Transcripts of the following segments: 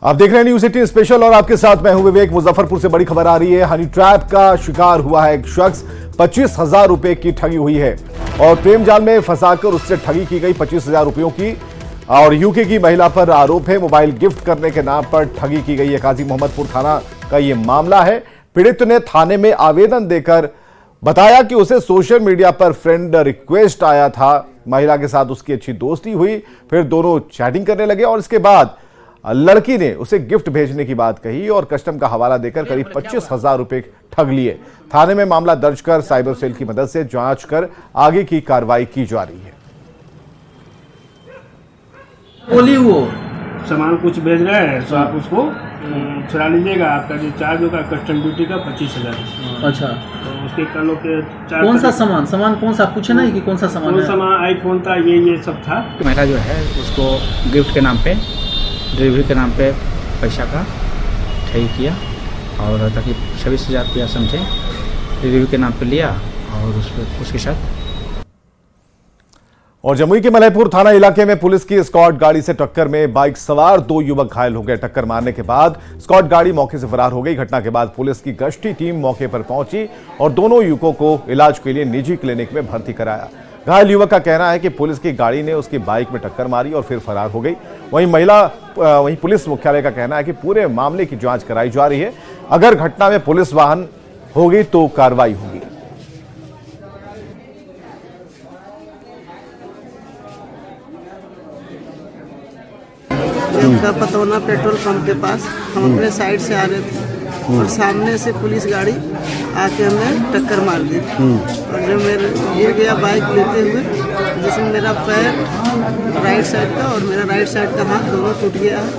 आप देख रहे हैं न्यूज़ 18 स्पेशल और आपके साथ मैं हूं विवेक। मुजफ्फरपुर से बड़ी खबर आ रही है। हनी ट्रैप का शिकार हुआ है एक शख्स। 25,000 रुपए की ठगी हुई है और प्रेम जाल में फंसाकर उससे ठगी की गई 25,000 रुपयों की। और यूके की महिला पर आरोप है मोबाइल गिफ्ट करने के नाम पर ठगी की गई है। काजी मोहम्मदपुर थाना का यह मामला है। पीड़ित ने थाने में आवेदन देकर बताया कि उसे सोशल मीडिया पर फ्रेंड रिक्वेस्ट आया था। महिला के साथ उसकी अच्छी दोस्ती हुई, फिर दोनों चैटिंग करने लगे और इसके बाद लड़की ने उसे गिफ्ट भेजने की बात कही और कस्टम का हवाला देकर करीब 25,000 रुपए ठग लिए। थाने में मामला दर्ज कर साइबर सेल की मदद से जांच कर आगे की कार्रवाई की जा रही है। बोली वो सामान कुछ भेज रहे हैं तो आप उसको छुड़ा लीजिएगा। आपका जो चार्ज होगा कस्टम ड्यूटी का 25,000। अच्छा, तो उसके कानों के कौन सा सामान कौन सा पूछे ना कि कौन सा सामान है? सामान आईफोन था, ये सब था। महिला जो है उसको गिफ्ट के नाम पे, डिलीवरी के नाम पे पैसा का ठगी किया और ताकि 26,000 रुपया समझे डिलीवरी के नाम पे लिया और उसके साथ। और जमुई के मलयपुर थाना इलाके में पुलिस की स्कॉट गाड़ी से टक्कर में बाइक सवार 2 युवक घायल हो गए। टक्कर मारने के बाद स्कॉट गाड़ी मौके से फरार हो गई। घटना के बाद पुलिस की गश्ती टीम मौके पर पहुंची और दोनों युवकों को इलाज के लिए निजी क्लिनिक में भर्ती कराया। घायल युवक का कहना है कि पुलिस की गाड़ी ने उसकी बाइक में टक्कर मारी और फिर फरार हो गई। वहीं पुलिस मुख्यालय का कहना है कि पूरे मामले की जांच कराई जा रही है। अगर घटना में पुलिस वाहन होगी तो कार्रवाई होगी। का पतौना पेट्रोल पंप के पास हम अपने साइड से आ रहे थे और सामने से पुलिस गाड़ी आके हमें टक्कर मार दी और जो मेरे गिर गया बाइक लेते हुए, जिसमें मेरा पैर राइट साइड का और मेरा राइट साइड का हाथ दोनों टूट गया है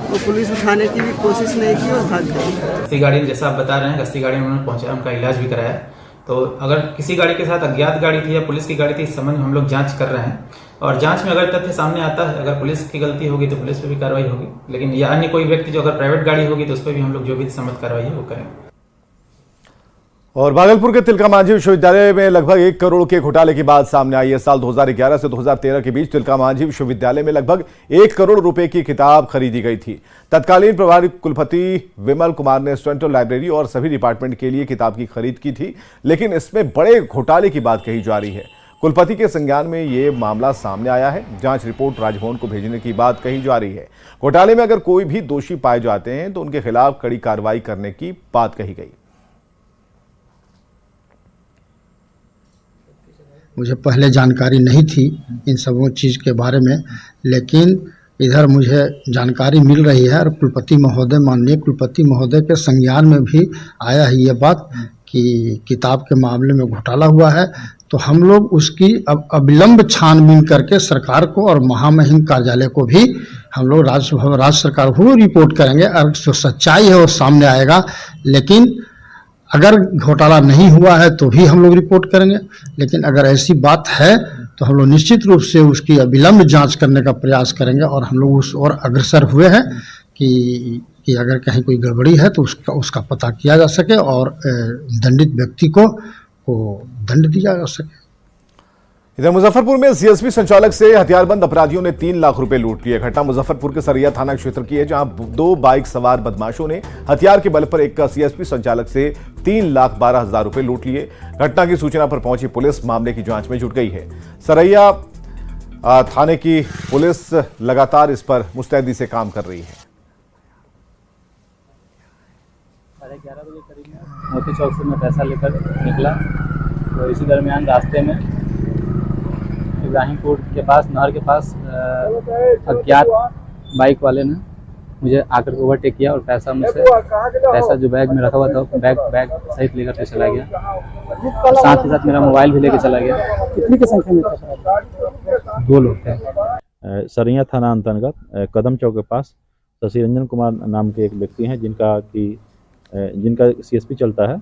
और पुलिस उठाने की भी कोशिश नहीं की और भाग गई। गश्ती गाड़ी जैसा आप बता रहे हैं, गश्ती गाड़ी में उन्होंने पहुंचा, उनका इलाज भी कराया। तो अगर किसी गाड़ी के साथ अज्ञात गाड़ी थी या पुलिस की गाड़ी थी, इस संबंध में हम लोग जांच कर रहे हैं और जांच में अगर तथ्य सामने आता है, अगर पुलिस की गलती होगी तो पुलिस पे भी कार्रवाई होगी। लेकिन या अन्य कोई व्यक्ति जो अगर प्राइवेट गाड़ी होगी तो उस पर भी हम लोग जो भी संबंध कार्रवाई है वो करेंगे। और भागलपुर के तिलका मांझी विश्वविद्यालय में लगभग 1 करोड़ के घोटाले की बात सामने आई है। साल 2011 से 2013 के बीच तिलका मांझी विश्वविद्यालय में लगभग 1 करोड़ रुपए की किताब खरीदी गई थी। तत्कालीन प्रभारी कुलपति विमल कुमार ने सेंट्रल लाइब्रेरी और सभी डिपार्टमेंट के लिए किताब की खरीद की थी, लेकिन इसमें बड़े घोटाले की बात कही जा रही है। कुलपति के संज्ञान में यह मामला सामने आया है। जांच रिपोर्ट राजभवन को भेजने की बात कही जा रही है। घोटाले में अगर कोई भी दोषी पाए जाते हैं तो उनके खिलाफ कड़ी कार्रवाई करने की बात कही गई। मुझे पहले जानकारी नहीं थी इन सब चीज़ के बारे में, लेकिन इधर मुझे जानकारी मिल रही है और कुलपति महोदय, माननीय कुलपति महोदय के संज्ञान में भी आया है ये बात कि किताब के मामले में घोटाला हुआ है। तो हम लोग उसकी अब अविलंब छानबीन करके सरकार को और महामहिम कार्यालय को भी हम लोग राज्य सरकार को रिपोर्ट करेंगे और जो सच्चाई है वो सामने आएगा। लेकिन अगर घोटाला नहीं हुआ है तो भी हम लोग रिपोर्ट करेंगे, लेकिन अगर ऐसी बात है तो हम लोग निश्चित रूप से उसकी अविलंब जांच करने का प्रयास करेंगे और हम लोग उस और अग्रसर हुए हैं कि अगर कहीं कोई गड़बड़ी है तो उसका पता किया जा सके और दंडित व्यक्ति को दंड दिया जा सके। इधर मुजफ्फरपुर में सीएसपी संचालक से हथियारबंद अपराधियों ने 3 लाख रुपए लूट लिए। घटना मुजफ्फरपुर के सरैया थाना क्षेत्र की है, जहां 2 बाइक सवार बदमाशों ने हथियार के बल पर एक सीएसपी संचालक से 3,12,000 रुपए लूट लिए। घटना की सूचना पर पहुंची पुलिस मामले की जांच में जुट गई है। सरैया थाने की पुलिस लगातार इस पर मुस्तैदी से काम कर रही है। 11:30 बजे करीब में मोती चौक से मैं पैसा लेकर निकला, तो इसी दरमियान रास्ते में इब्राहिमपुर के पास, नहर के पास अज्ञात बाइक वाले ने मुझे आकर ओवरटेक किया और पैसा जो बैग में रखा हुआ था बैग सहित लेकर के चला गया और साथ ही साथ मेरा मोबाइल भी लेकर चला गया। कितनी की संख्या में था? 2 लोग थे। सरैया थाना अंतर्गत कदम चौक के पास शशि रंजन कुमार नाम के एक व्यक्ति हैं जिनका सीएसपी चलता है।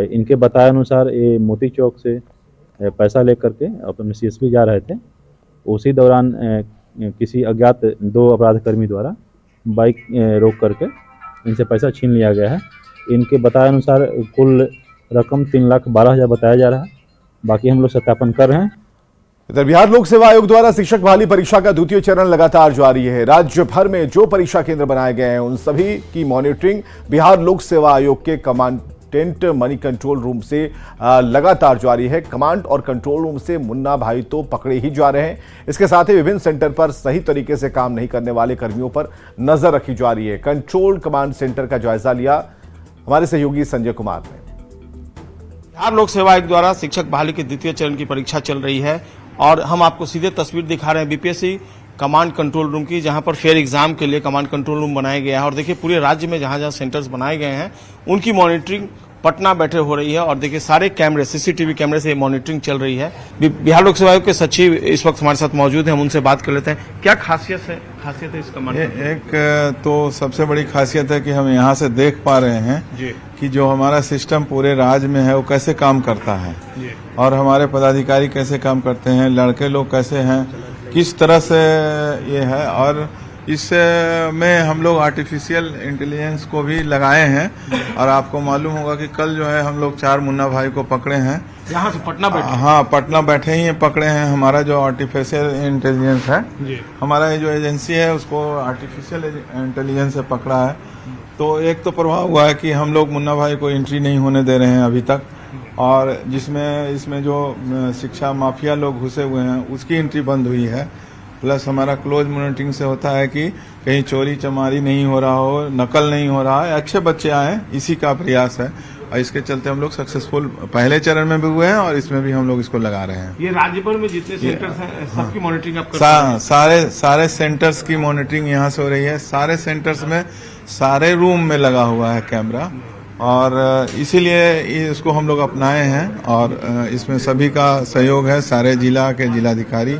इनके बताए अनुसार ये मोती चौक से पैसा लेकर के अपने सीएसपी जा रहे थे। उसी दौरान किसी अज्ञात 2 अपराधकर्मी द्वारा बाइक रोक करके इनसे पैसा छीन लिया गया है। इनके बताए अनुसार कुल रकम 3,12,000 बताया जा रहा है। बाकी हम लोग सत्यापन कर रहे हैं इधर बिहार लोक सेवा आयोग द्वारा शिक्षक बहाली परीक्षा का द्वितीय चरण लगातार जारी है। राज्य भर में जो परीक्षा केंद्र बनाए गए हैं उन सभी की मॉनिटरिंग बिहार लोक सेवा आयोग के कमांडेंट मनी कंट्रोल रूम से लगातार जारी है। कमांड और कंट्रोल रूम से मुन्ना भाई तो पकड़े ही जा रहे हैं, इसके साथ ही विभिन्न सेंटर पर सही तरीके से काम नहीं करने वाले कर्मियों पर नजर रखी जा रही है। कंट्रोल कमांड सेंटर का जायजा लिया हमारे सहयोगी संजय कुमार ने। बिहार लोक सेवा आयोग द्वारा शिक्षक बहाली के द्वितीय चरण की परीक्षा चल रही है और हम आपको सीधे तस्वीर दिखा रहे हैं बीपीएससी कमांड कंट्रोल रूम की, जहां पर फेयर एग्जाम के लिए कमांड कंट्रोल रूम बनाया गया है। और देखिए पूरे राज्य में जहां जहां सेंटर्स बनाए गए हैं उनकी मॉनिटरिंग पटना बैठे हो रही है। और देखिए सारे कैमरे सीसीटीवी कैमरे से मॉनिटरिंग चल रही है। बिहार लोक सेवा आयोग के सचिव इस वक्त हमारे साथ मौजूद हैं, हम उनसे बात कर लेते हैं। क्या खासियत है इस कमांड? एक तो सबसे बड़ी खासियत है कि हम यहाँ से देख पा रहे हैं कि जो हमारा सिस्टम पूरे राज्य में है वो कैसे काम करता है और हमारे पदाधिकारी कैसे काम करते हैं, लड़के लोग कैसे हैं, किस तरह से ये है। और इसमें हम लोग आर्टिफिशियल इंटेलिजेंस को भी लगाए हैं। और आपको मालूम होगा कि कल जो है हम लोग 4 मुन्ना भाई को पकड़े हैं। यहाँ से पटना बैठे? हाँ, पटना बैठे ही पकड़े हैं। हमारा जो आर्टिफिशियल इंटेलिजेंस है, हमारा ये जो एजेंसी है उसको आर्टिफिशियल इंटेलिजेंस से पकड़ा है। तो एक तो प्रभाव हुआ है कि हम लोग मुन्ना भाई को एंट्री नहीं होने दे रहे हैं अभी तक, और इसमें जो शिक्षा माफिया लोग घुसे हुए हैं उसकी एंट्री बंद हुई है। प्लस हमारा क्लोज मॉनिटरिंग से होता है कि कहीं चोरी चमारी नहीं हो रहा हो, नकल नहीं हो रहा है, अच्छे बच्चे आए, इसी का प्रयास है। और इसके चलते हम लोग सक्सेसफुल पहले चरण में भी हुए हैं और इसमें भी हम लोग इसको लगा रहे हैं। ये राज्य भर में जितने सेंटर्स हैं सबकी मॉनिटरिंग आप करते हैं? सारे सेंटर्स की मॉनिटरिंग यहाँ से हो रही है। सारे सेंटर्स में सारे रूम में लगा हुआ है कैमरा, और इसीलिए इसको हम लोग अपनाए हैं। और इसमें सभी का सहयोग है, सारे जिला के जिलाधिकारी,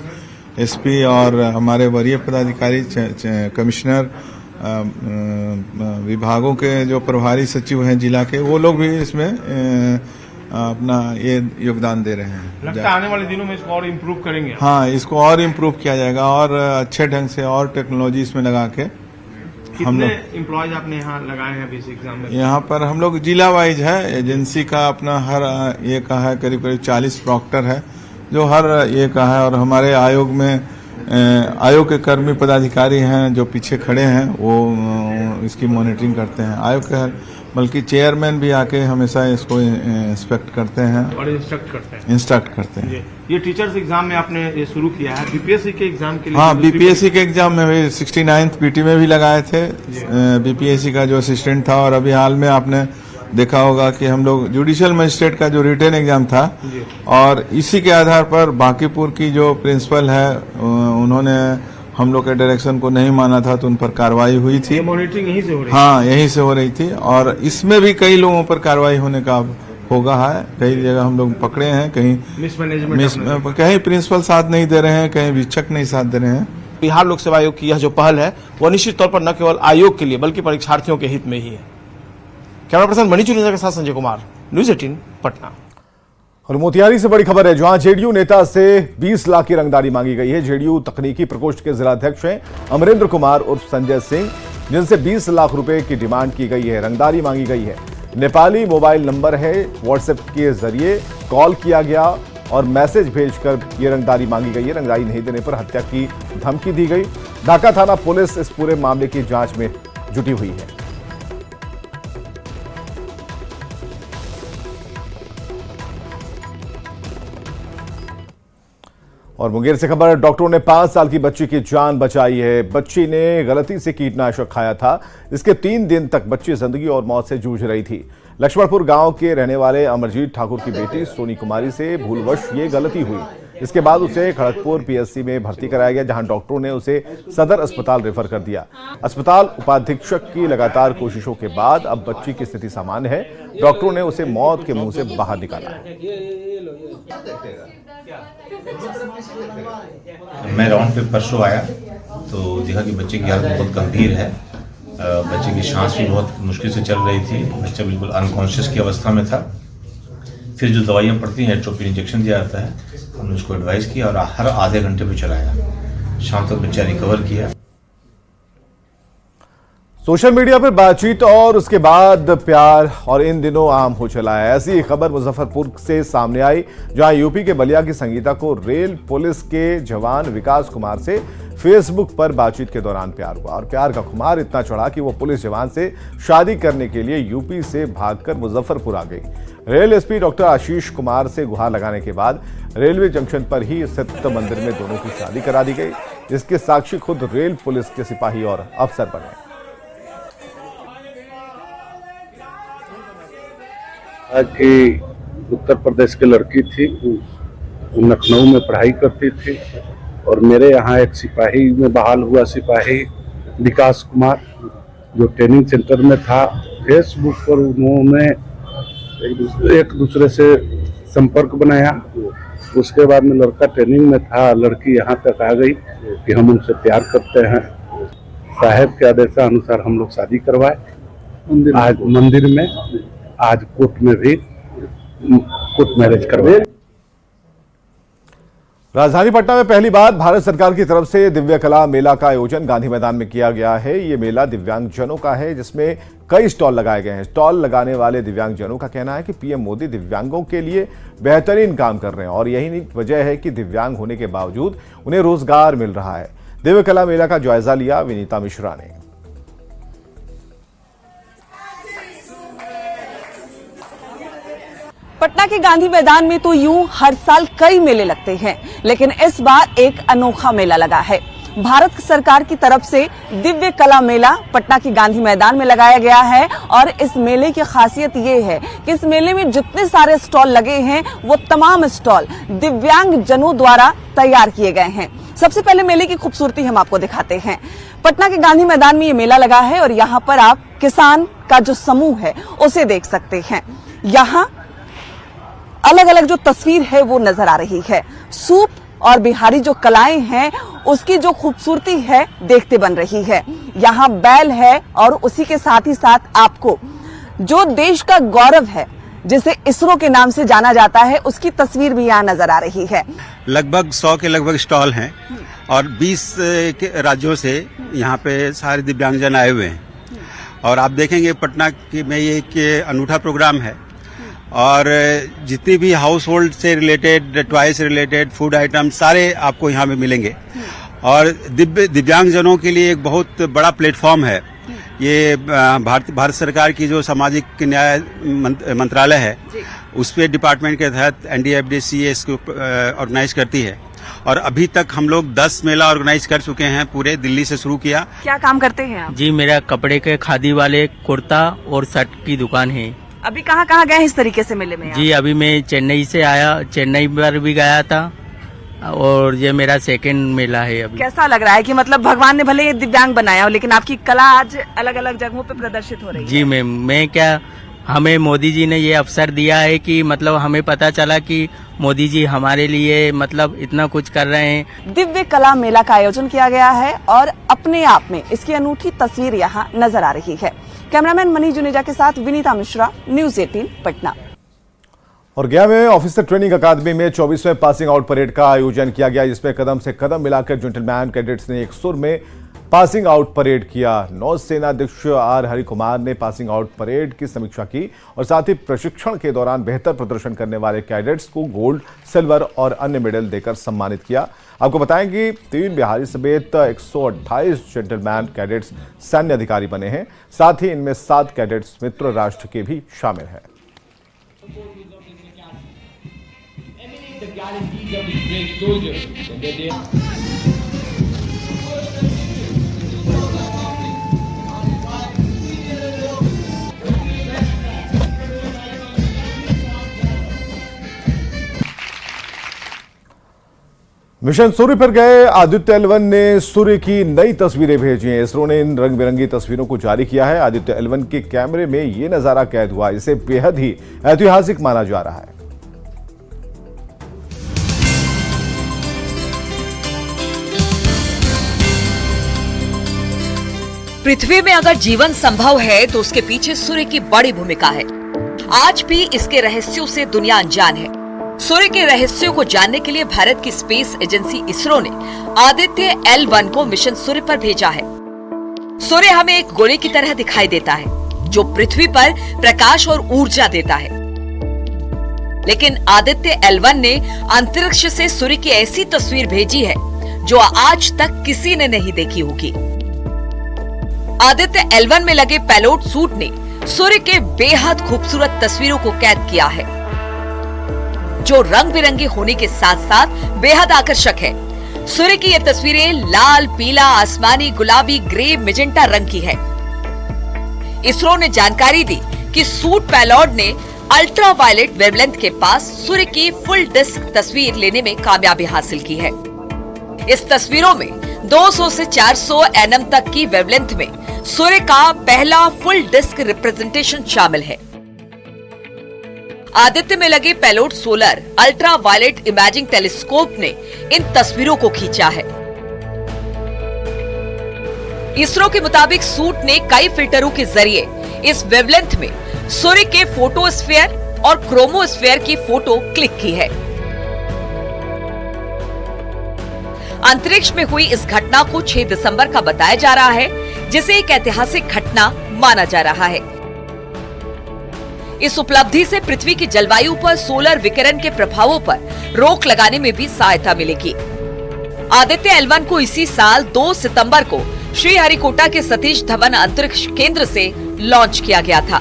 एसपी और हमारे वरीय पदाधिकारी, कमिश्नर, विभागों के जो प्रभारी सचिव हैं जिला के, वो लोग भी इसमें अपना ये योगदान दे रहे हैं। लगता है आने वाले दिनों में इसको और इम्प्रूव करेंगे? हाँ, इसको और इम्प्रूव किया जाएगा और अच्छे ढंग से और टेक्नोलॉजी इसमें लगा के। कितने एम्प्लॉयज आपने यहाँ लगाए हैं बेसिक एग्जाम में? यहाँ पर हम लोग जिला वाइज है, एजेंसी का अपना हर ये का है, करीब 40 प्रॉक्टर है जो हर ये का है। और हमारे आयोग में आयोग के कर्मी पदाधिकारी हैं जो पीछे खड़े हैं, वो इसकी मॉनिटरिंग करते हैं। आयोग के बल्कि चेयरमैन भी आके हमेशा इसको इंस्पेक्ट करते हैं और इंस्ट्रक्ट करते हैं। ये टीचर्स एग्जाम में आपने ये शुरू किया है, बीपीएससी के एग्जाम के लिए? हाँ, बीपीएससी के एग्जाम में भी 69th पीटी में भी लगाए थे बीपीएससी का जो असिस्टेंट था। और अभी हाल में आपने देखा होगा कि हम लोग जुडिशियल मजिस्ट्रेट का जो रिटन एग्जाम था, और इसी के आधार पर बांकीपुर की जो प्रिंसिपल है उन्होंने हम लोग के डायरेक्शन को नहीं माना था, तो उन पर कार्रवाई हुई थी। मॉनिटरिंग यहीं से हो रही? हाँ, यहीं से हो रही थी। और इसमें भी कई लोगों पर कार्रवाई होने का होगा है। कई जगह हम लोग पकड़े हैं, कहीं मिसमैनेजमेंट, कहीं प्रिंसिपल साथ नहीं दे रहे हैं, कहीं शिक्षक नहीं साथ दे रहे हैं। बिहार लोक सेवा आयोग की यह जो पहल है वो निश्चित तौर पर न केवल आयोग के लिए बल्कि परीक्षार्थियों के हित में ही है। कैमरा पर्सन मणि चुनिया के साथ संजय कुमार, न्यूज 18 पटना। और मोतिहारी से बड़ी खबर है, जहां जेडीयू नेता से 20 लाख की रंगदारी मांगी गई है। जेडीयू तकनीकी प्रकोष्ठ के जिलाध्यक्ष हैं अमरेंद्र कुमार उर्फ संजय सिंह, जिनसे 20 लाख रुपए की डिमांड की गई है, रंगदारी मांगी गई है। नेपाली मोबाइल नंबर है, व्हाट्सएप के जरिए कॉल किया गया और मैसेज भेजकर ये रंगदारी मांगी गई है। रंगदारी नहीं देने पर हत्या की धमकी दी गई। ढाका थाना पुलिस इस पूरे मामले की जांच में जुटी हुई है। और मुंगेर से खबर, डॉक्टरों ने 5 साल की बच्ची की जान बचाई है। बच्ची ने गलती से कीटनाशक खाया था, इसके 3 दिन तक बच्ची जिंदगी और मौत से जूझ रही थी। लक्ष्मणपुर गांव के रहने वाले अमरजीत ठाकुर की बेटी सोनी कुमारी से भूलवश ये गलती हुई। इसके बाद उसे खड़गपुर पीएचसी में भर्ती कराया गया, जहां डॉक्टरों ने उसे सदर अस्पताल रेफर कर दिया। अस्पताल उपाधीक्षक की लगातार कोशिशों के बाद अब बच्ची की स्थिति सामान्य है। डॉक्टरों ने उसे मौत के मुंह से बाहर निकाला है। मैं राउंड पे परसों आया तो देखा कि बच्चे की हालत बहुत गंभीर है। बच्चे की सांस भी बहुत मुश्किल से चल रही थी। बच्चा बिल्कुल अनकॉन्शियस की अवस्था में था। फिर जो दवाइयाँ पड़ती हैं, एट्रोपिन इंजेक्शन दिया जाता है, हमने उसको एडवाइस किया और हर आधे घंटे पे चलाया। शाम तक बच्चा रिकवर किया। सोशल मीडिया पर बातचीत और उसके बाद प्यार और इन दिनों आम हो चला है। ऐसी ही खबर मुजफ्फरपुर से सामने आई, जहां यूपी के बलिया की संगीता को रेल पुलिस के जवान विकास कुमार से फेसबुक पर बातचीत के दौरान प्यार हुआ और प्यार का खुमार इतना चढ़ा कि वो पुलिस जवान से शादी करने के लिए यूपी से भागकर मुजफ्फरपुर आ गई। Rail SP doctor Ashish Kumar से गुहार लगाने के बाद रेलवे जंक्शन पर ही स्थित मंदिर में दोनों की शादी करा दी गई। इसके साक्षी खुद रेल पुलिस के सिपाही और अफसर बने। कि उत्तर प्रदेश की लड़की थी, वो लखनऊ में पढ़ाई करती थी और मेरे यहाँ एक सिपाही में बहाल हुआ सिपाही विकास कुमार जो ट्रेनिंग सेंटर में था, फेसबुक पर उन्होंने एक दूसरे से संपर्क बनाया। उसके बाद में लड़का ट्रेनिंग में था, लड़की यहाँ तक आ गई कि हम उनसे प्यार करते हैं। साहब के आदेशानुसार हम लोग शादी करवाए आज मंदिर में, आज कोर्ट में भी कोर्ट मैरिज करवाए। राजधानी पटना में पहली बार भारत सरकार की तरफ से दिव्य कला मेला का आयोजन गांधी मैदान में किया गया है। ये मेला दिव्यांगजनों का है, जिसमें कई स्टॉल लगाए गए हैं। स्टॉल लगाने वाले दिव्यांगजनों का कहना है कि पीएम मोदी दिव्यांगों के लिए बेहतरीन काम कर रहे हैं और यही वजह है कि दिव्यांग होने के बावजूद उन्हें रोजगार मिल रहा है। दिव्य कला मेला का जायजा लिया विनीता मिश्रा ने। पटना के गांधी मैदान में तो यूं हर साल कई मेले लगते हैं, लेकिन इस बार एक अनोखा मेला लगा है। भारत सरकार की तरफ से दिव्य कला मेला पटना के गांधी मैदान में लगाया गया है और इस मेले की खासियत ये है कि इस मेले में जितने सारे स्टॉल लगे हैं वो तमाम स्टॉल दिव्यांग जनों द्वारा तैयार किए गए हैं। सबसे पहले मेले की खूबसूरती हम आपको दिखाते हैं। पटना के गांधी मैदान में ये मेला लगा है और यहाँ पर आप किसान का जो समूह है उसे देख सकते हैं। यहाँ अलग अलग जो तस्वीर है वो नजर आ रही है। सूप और बिहारी जो कलाएं हैं उसकी जो खूबसूरती है देखते बन रही है। यहाँ बैल है और उसी के साथ ही साथ आपको जो देश का गौरव है जिसे इसरो के नाम से जाना जाता है उसकी तस्वीर भी यहाँ नजर आ रही है। लगभग 100 के लगभग स्टॉल हैं और 20 के राज्यों से यहाँ पे सारे दिव्यांगजन आए हुए हैं और आप देखेंगे पटना में ये एक अनूठा प्रोग्राम है और जितनी भी हाउस होल्ड से रिलेटेड, टॉय से रिलेटेड, फूड आइटम सारे आपको यहाँ पे मिलेंगे और दिव्यांगजनों के लिए एक बहुत बड़ा प्लेटफॉर्म है। ये भारत सरकार की जो सामाजिक न्याय मंत्रालय है उस पे डिपार्टमेंट के तहत NDFDC इसको ऑर्गेनाइज करती है और अभी तक हम लोग 10 मेला ऑर्गेनाइज कर चुके हैं, पूरे दिल्ली से शुरू किया। क्या काम करते हैं आप? जी मेरा कपड़े के खादी वाले कुर्ता और शर्ट की दुकान है। अभी कहाँ गए इस तरीके से मेले में? जी अभी मैं चेन्नई से आया, चेन्नई पर भी गया था और ये मेरा सेकंड मेला है। अभी कैसा लग रहा है कि मतलब भगवान ने भले ये दिव्यांग बनाया हो लेकिन आपकी कला आज अलग अलग जगहों पे प्रदर्शित हो रही है? जी मैं क्या, हमें मोदी जी ने ये अवसर दिया है कि मतलब हमें पता चला कि मोदी जी हमारे लिए मतलब इतना कुछ कर रहे हैं। दिव्य कला मेला का आयोजन किया गया है और अपने आप में इसकी अनूठी तस्वीर यहाँ नजर आ रही है। कैमरामैन मनीष जुनेजा के साथ विनीता मिश्रा, न्यूज 18 पटना। और गया में ऑफिसर ट्रेनिंग अकादमी में 24वें पासिंग आउट परेड का आयोजन किया गया, जिसमें कदम से कदम मिलाकर जेंटलमैन कैडेट्स ने एक सुर में पासिंग आउट परेड किया। नौसेनाध्यक्ष आर हरिकुमार ने पासिंग आउट परेड की समीक्षा की और साथ ही प्रशिक्षण के दौरान बेहतर प्रदर्शन करने वाले कैडेट्स को गोल्ड, सिल्वर और अन्य मेडल देकर सम्मानित किया। आपको बताएं कि 3 बिहारी समेत 128 जेंटलमैन कैडेट्स सैन्य अधिकारी बने हैं। साथ ही इनमें 7 कैडेट्स मित्र राष्ट्र के भी शामिल हैं। मिशन सूर्य पर गए आदित्य L1 ने सूर्य की नई तस्वीरें भेजी हैं। इसरो ने इन रंग बिरंगी तस्वीरों को जारी किया है। आदित्य L1 के कैमरे में ये नजारा कैद हुआ, इसे बेहद ही ऐतिहासिक माना जा रहा है। पृथ्वी में अगर जीवन संभव है तो उसके पीछे सूर्य की बड़ी भूमिका है। आज भी इसके रहस्यों से दुनिया अनजान है। सूर्य के रहस्यों को जानने के लिए भारत की स्पेस एजेंसी इसरो ने आदित्य L1 को मिशन सूर्य पर भेजा है। सूर्य हमें एक गोले की तरह दिखाई देता है जो पृथ्वी पर प्रकाश और ऊर्जा देता है, लेकिन आदित्य L1 ने अंतरिक्ष से सूर्य की ऐसी तस्वीर भेजी है जो आज तक किसी ने नहीं देखी होगी। आदित्य L1 में लगे पेलोड सूट ने सूर्य के बेहद खूबसूरत तस्वीरों को कैद किया है, जो रंग बिरंगे होने के साथ साथ बेहद आकर्षक है। सूर्य की ये तस्वीरें लाल, पीला, आसमानी, गुलाबी, ग्रे, मेजेंटा रंग की है। इसरो ने जानकारी दी कि सूट पेलोड ने अल्ट्रा वायलेट वेवलेंथ के पास सूर्य की फुल डिस्क तस्वीर लेने में कामयाबी हासिल की है। इस तस्वीरों में 200 से 400 nm तक की वेवलेंथ में सूर्य का पहला फुल डिस्क रिप्रेजेंटेशन शामिल है। आदित्य में लगे payload solar ultraviolet imaging telescope ने इन तस्वीरों को खींचा है। इसरो के मुताबिक सूट ने कई फिल्टरों के जरिए इस वेवलेंथ में सूर्य के फोटोस्फीयर और क्रोमोस्फीयर की फोटो क्लिक की है। अंतरिक्ष में हुई इस घटना को 6 दिसंबर का बताया जा रहा है, जिसे एक ऐतिहासिक घटना माना जा रहा है। इस उपलब्धि से पृथ्वी की जलवायु पर सोलर विकिरण के प्रभावों पर रोक लगाने में भी सहायता मिलेगी। आदित्य L1 को इसी साल 2 सितंबर को श्रीहरिकोटा के सतीश धवन अंतरिक्ष केंद्र से लॉन्च किया गया था।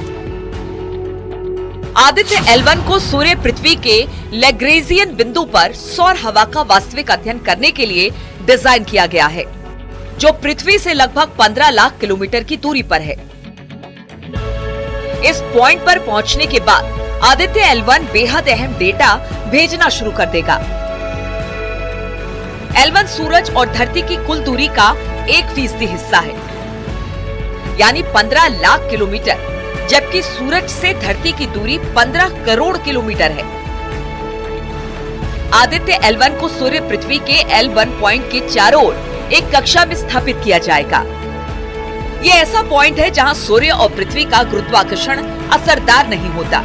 आदित्य L1 को सूर्य पृथ्वी के लैग्रेंजियन बिंदु पर सौर हवा का वास्तविक अध्ययन करने के लिए डिजाइन किया गया है, जो पृथ्वी से लगभग 15 लाख किलोमीटर की दूरी पर है। इस पॉइंट पर पहुंचने के बाद आदित्य L1 बेहद अहम डेटा भेजना शुरू कर देगा। L1 सूरज और धरती की कुल दूरी का 1% हिस्सा है, यानी 15 लाख किलोमीटर, जबकि सूरज से धरती की दूरी 15 करोड़ किलोमीटर है। आदित्य L1 को सूर्य पृथ्वी के L1 पॉइंट के चारों ओर एक कक्षा में स्थापित किया जाएगा। ये ऐसा पॉइंट है जहां सूर्य और पृथ्वी का गुरुत्वाकर्षण असरदार नहीं होता।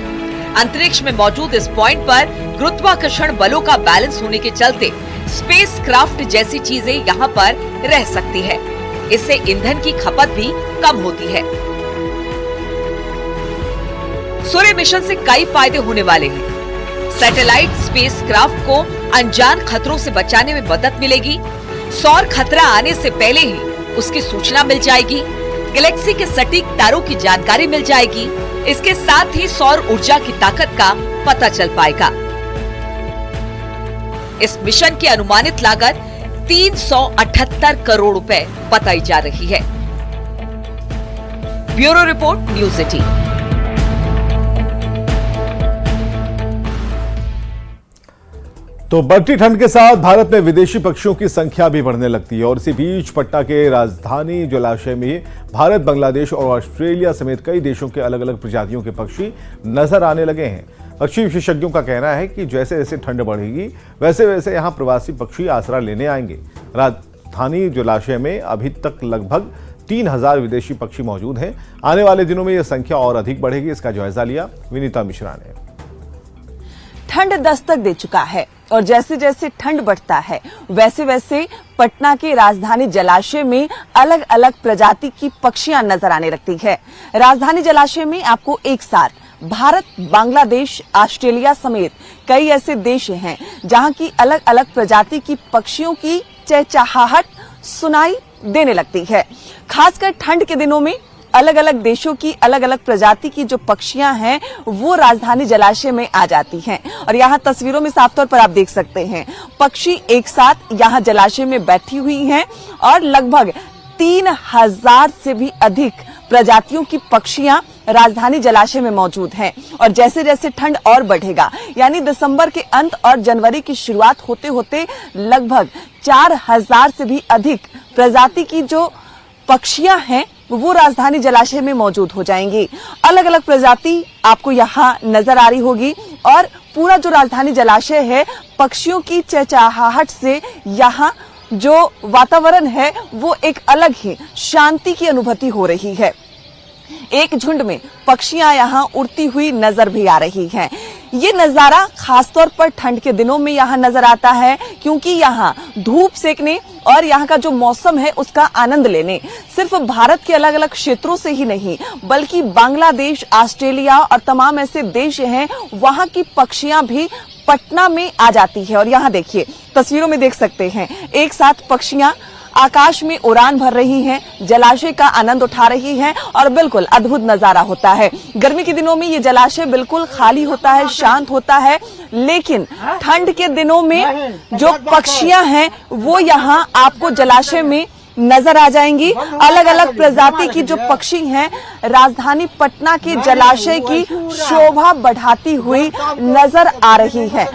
अंतरिक्ष में मौजूद इस पॉइंट पर गुरुत्वाकर्षण बलों का बैलेंस होने के चलते स्पेसक्राफ्ट जैसी चीजें यहाँ पर रह सकती है। इससे ईंधन की खपत भी कम होती है। सूर्य मिशन से कई फायदे होने वाले हैं। सैटेलाइट स्पेसक्राफ्ट को अनजान खतरों से बचाने में मदद मिलेगी। सौर खतरा आने से पहले ही उसकी सूचना मिल जाएगी। गैलेक्सी के सटीक तारों की जानकारी मिल जाएगी। इसके साथ ही सौर ऊर्जा की ताकत का पता चल पाएगा। इस मिशन की अनुमानित लागत 378 करोड़ रुपए बताई जा रही है। Bureau report, news 18। तो बढ़ती ठंड के साथ भारत में विदेशी पक्षियों की संख्या भी बढ़ने लगती है और इसी बीच पटना के राजधानी जलाशय में भारत, बांग्लादेश और ऑस्ट्रेलिया समेत कई देशों के अलग अलग प्रजातियों के पक्षी नजर आने लगे हैं। पक्षी विशेषज्ञों का कहना है कि जैसे जैसे ठंड बढ़ेगी वैसे वैसे यहाँ प्रवासी पक्षी आसरा लेने आएंगे। राजधानी जलाशय में अभी तक लगभग 3000 विदेशी पक्षी मौजूद हैं। आने वाले दिनों में यह संख्या और अधिक बढ़ेगी। इसका जायजा लिया विनीता मिश्रा ने। ठंड दस्तक दे चुका है और जैसे जैसे ठंड बढ़ता है वैसे वैसे पटना के राजधानी जलाशय में अलग अलग प्रजाति की पक्षियां नजर आने लगती है। राजधानी जलाशय में आपको एक साथ भारत, बांग्लादेश, ऑस्ट्रेलिया समेत कई ऐसे देश हैं जहां की अलग अलग प्रजाति की पक्षियों की चहचहाहट सुनाई देने लगती है। खासकर ठंड के दिनों में अलग अलग देशों की अलग अलग प्रजाति की जो पक्षियां हैं वो राजधानी जलाशय में आ जाती हैं और यहाँ तस्वीरों में साफ तौर पर आप देख सकते हैं पक्षी एक साथ यहाँ जलाशय में बैठी हुई हैं और लगभग 3000 से भी अधिक प्रजातियों की पक्षियां राजधानी जलाशय में मौजूद हैं और जैसे जैसे ठंड और बढ़ेगा यानी दिसंबर के अंत और जनवरी की शुरुआत होते होते लगभग 4000 से भी अधिक प्रजाति की जो पक्षियां हैं वो राजधानी जलाशय में मौजूद हो जाएंगी। अलग अलग प्रजाति आपको यहाँ नजर आ रही होगी और पूरा जो राजधानी जलाशय है पक्षियों की चहचहाहट से यहाँ जो वातावरण है वो एक अलग ही शांति की अनुभूति हो रही है। एक झुंड में पक्षियां यहाँ उड़ती हुई नजर भी आ रही हैं। ये नजारा खासतौर पर ठंड के दिनों में यहाँ नजर आता है, क्योंकि यहाँ धूप सेकने और यहाँ का जो मौसम है उसका आनंद लेने सिर्फ भारत के अलग अलग क्षेत्रों से ही नहीं बल्कि बांग्लादेश, ऑस्ट्रेलिया और तमाम ऐसे देश हैं, वहां की पक्षियां भी पटना में आ जाती है। और यहाँ देखिए, तस्वीरों में देख सकते हैं, एक साथ पक्षियां आकाश में उड़ान भर रही हैं, जलाशय का आनंद उठा रही हैं और बिल्कुल अद्भुत नजारा होता है। गर्मी के दिनों में ये जलाशय बिल्कुल खाली होता है, शांत होता है, लेकिन ठंड के दिनों में जो पक्षियां हैं वो यहाँ आपको जलाशय में नजर आ जाएंगी। अलग अलग प्रजाति की जो पक्षी हैं राजधानी पटना के जलाशय की शोभा बढ़ाती हुई नजर आ रही है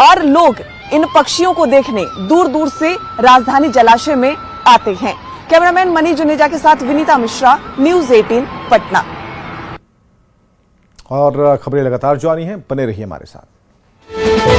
और लोग इन पक्षियों को देखने दूर दूर से राजधानी जलाशय में आते हैं। कैमरामैन मनीष जुनेजा के साथ विनीता मिश्रा, न्यूज़ 18 पटना। और खबरें लगातार जारी हैं, बने रहिए हमारे साथ।